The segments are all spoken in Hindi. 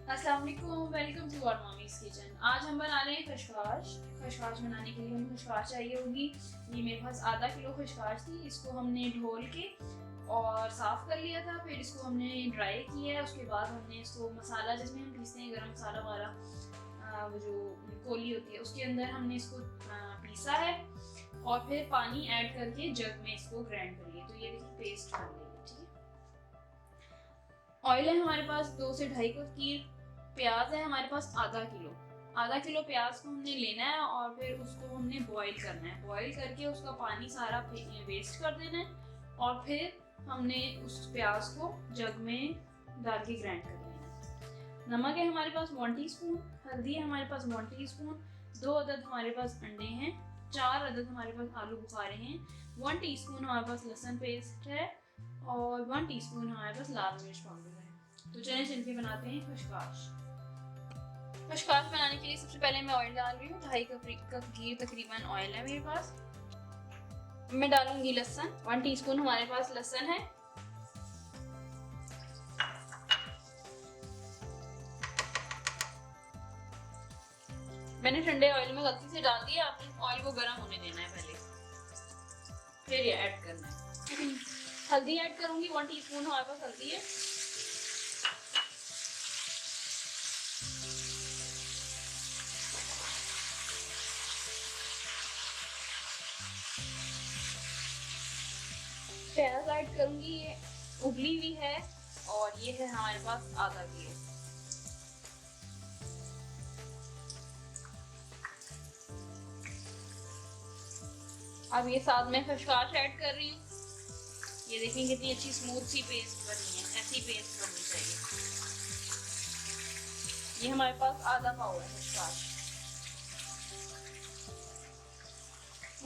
अस्सलाम वालेकुम, welcome to our mommy's kitchen. आज हम बना रहे हैं खशखाश। खशखाश बनाने के लिए हमें खशखाश चाहिए होगी। ये मेरे पास आधा किलो खशखाश थी। इसको हमने ढोल के और साफ़ कर लिया था। फिर इसको हमने ड्राई किया है। उसके बाद हमने इसको मसाला जिसमें हम पीसते हैं गरम मसाला हमारा, वो जो कोली होती है उसके अंदर हमने इसको पीसा है और फिर पानी ऐड करके जग में इसको ग्राइंड कर लिया। तो ये देखिए पेस्ट बन गई है। ठीक है, ऑयल है हमारे पास 2 से 2.5 कप की। प्याज है हमारे पास आधा किलो प्याज को हमने लेना है और फिर उसको हमने बॉईल करना है। बॉईल करके उसका पानी सारा वेस्ट कर देना है और फिर हमने उस प्याज को जग में डाल के ग्राइंड कर लेना है। नमक है हमारे पास 1 टीस्पून, हल्दी है हमारे पास 1 टीस्पून, 2 अदद हमारे पास अंडे हैं, 4 अदद हमारे पास आलू बुखारे हैं, 1 टीस्पून हमारे पास लहसुन पेस्ट है और 1 टीस्पून हमारे पास लाल मिर्च पाउडर है। तो चलिए चल के बनाते हैं खशखाश। खशखाश बनाने के लिए सबसे पहले मैं ऑयल डाल रही हूँ। 2.5 कप घी तकरीबन ऑयल है मेरे पास। मैं डालूंगी लहसुन, 1 टीस्पून हमारे पास लहसुन है। मैंने ठंडे ऑयल में गलती से डाल दिया। आपने ऑयल को गर्म होने देना है पहले, फिर ये ऐड करना है। हल्दी ऐड करूंगी, 1 टीस्पून हमारे पास हल्दी है। प्याज ऐड करूंगी, ये उबली हुई है और ये है हमारे पास आधा किलो। अब ये साथ में खशखाश ऐड कर रही हूँ। ये देखिए कितनी अच्छी स्मूथ सी पेस्ट बनी है, ऐसी पेस्ट बननी चाहिए। ये हमारे पास आधा पाव है खशखाश।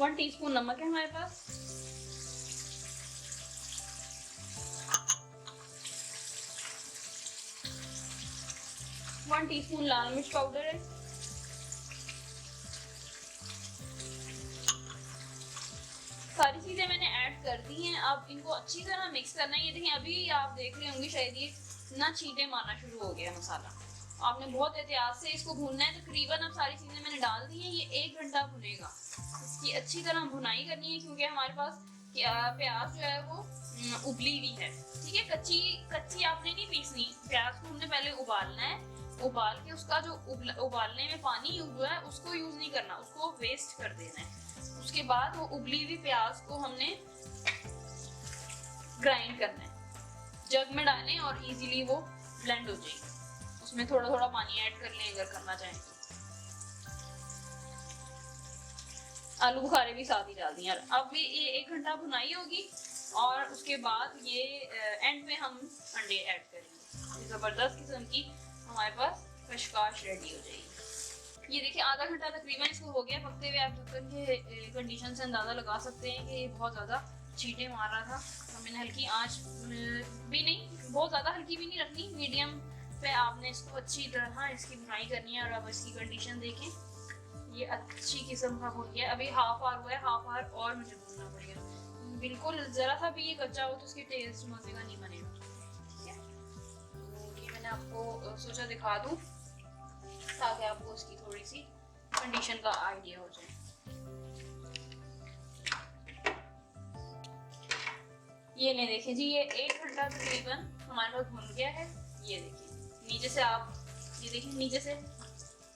1 टीस्पून नमक है हमारे पास। वन टीस्पून लाल मिर्च पाउडर है। सारी चीजें मैंने ऐड कर दी हैं। अब इनको अच्छी तरह मिक्स करना है। ये देखिए अभी आप देख रहे होंगे शायद ये ना छींटे मारना शुरू हो गया मसाला। आपने बहुत एहतियात से इसको भूनना है। तकरीबन अब सारी चीजें मैंने डाल दी हैं। ये 1 घंटा भुनेगा। इसकी अच्छी तरह भुनाई करनी है क्योंकि हमारे पास प्याज जो है वो उबली हुई है। ठीक है, कच्ची आपने नहीं पीसनी। प्याज को हमने पहले उबालना है। उबाल के उसका जो उबालने में पानी यूज हुआ है उसको यूज नहीं करना, उसको वेस्ट कर देना है। उसके बाद वो उबली हुई प्याज को हमने ग्राइंड करना है। जग में डालें और इजीली वो ब्लेंड हो जाएगी। उसमें थोड़ा थोड़ा पानी ऐड कर लें अगर करना चाहें तो। आलू बुखारे भी साथ ही डाल दिए। अब ये 1 घंटा भुनाई होगी और उसके बाद ये एंड में हम अंडे ऐड करेंगे। जबरदस्त किस्म की हमारे पास खशखाश रेडी हो जाएगी। ये देखिए आधा घंटा तकरीबन इसको हो गया पकते हुए। आप ढक्कन के कंडीशन से अंदाजा लगा सकते हैं कि ये बहुत ज्यादा छींटे मार रहा था। तो मैंने हल्की आंच भी नहीं, बहुत ज्यादा हल्की भी नहीं रखनी, मीडियम पे आपने इसको अच्छी तरह इसकी भुनाई करनी है। और अब इसकी कंडीशन देखें, ये अच्छी किस्म का हो गया। अभी हाफ आवर हुआ है, हाफ आवर और मुझे भूनना पड़ेगा। बिल्कुल जरा सा भी ये कच्चा हो तो उसकी टेस्ट मजे का नहीं बनेगा। ठीक है, तो ये मैंने आपको सोचा दिखा दूं ताकि आपको उसकी थोड़ी सी कंडीशन का आइडिया हो जाए। ये ले देखिए जी, ये 1 घंटा तकरीबन हमारे पास भुन गया है। ये देखिए नीचे से, आप ये देखिए नीचे से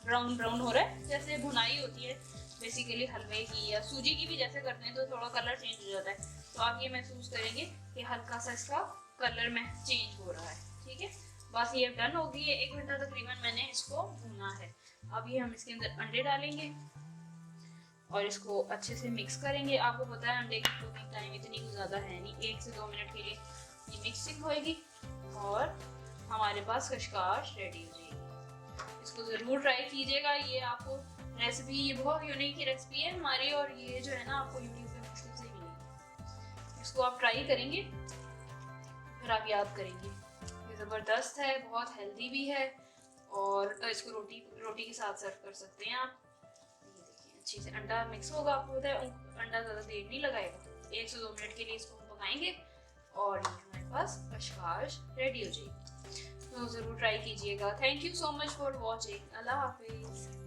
ब्राउन ब्राउन हो रहा है। जैसे भुनाई होती है बेसिकली हलवे की या सूजी की भी जैसे करते हैं तो थोड़ा कलर चेंज हो जाता है। तो आप ये महसूस करेंगे कि हल्का सा इसका कलर में चेंज हो रहा है। ठीक है, बस ये डन हो गई है। 1 घंटा तकरीबन मैंने इसको भूना है। अब ये हम इसके अंदर अंडे डालेंगे और इसको अच्छे से मिक्स करेंगे। आपको पता है अंडे की कुकिंग टाइम इतनी ज़्यादा है नहीं, 1 से 2 मिनट के लिए ये मिक्सिंग होएगी और हमारे पास खशखाश रेडी हो जाएगी। इसको ज़रूर ट्राई कीजिएगा। ये आपको रेसिपी, ये बहुत यूनिक की रेसिपी है हमारी और ये जो है ना आपको यूट्यूब पे मुश्किल से मिलेगी। इसको आप ट्राई करेंगे फिर आप याद करेंगे। ये ज़बरदस्त है, बहुत हेल्दी भी है और इसको रोटी के साथ सर्व कर सकते हैं आप। ये देखिए अच्छे से अंडा मिक्स होगा। आपको पता है अंडा ज़्यादा देर नहीं लगाएगा। 1 से 2 मिनट के लिए इसको हम पकाएंगे और ये हमारे पास खशखाश रेडी हो जाएगी। तो ज़रूर ट्राई कीजिएगा। Thank you so much for watching. अल्लाह हाफिज़।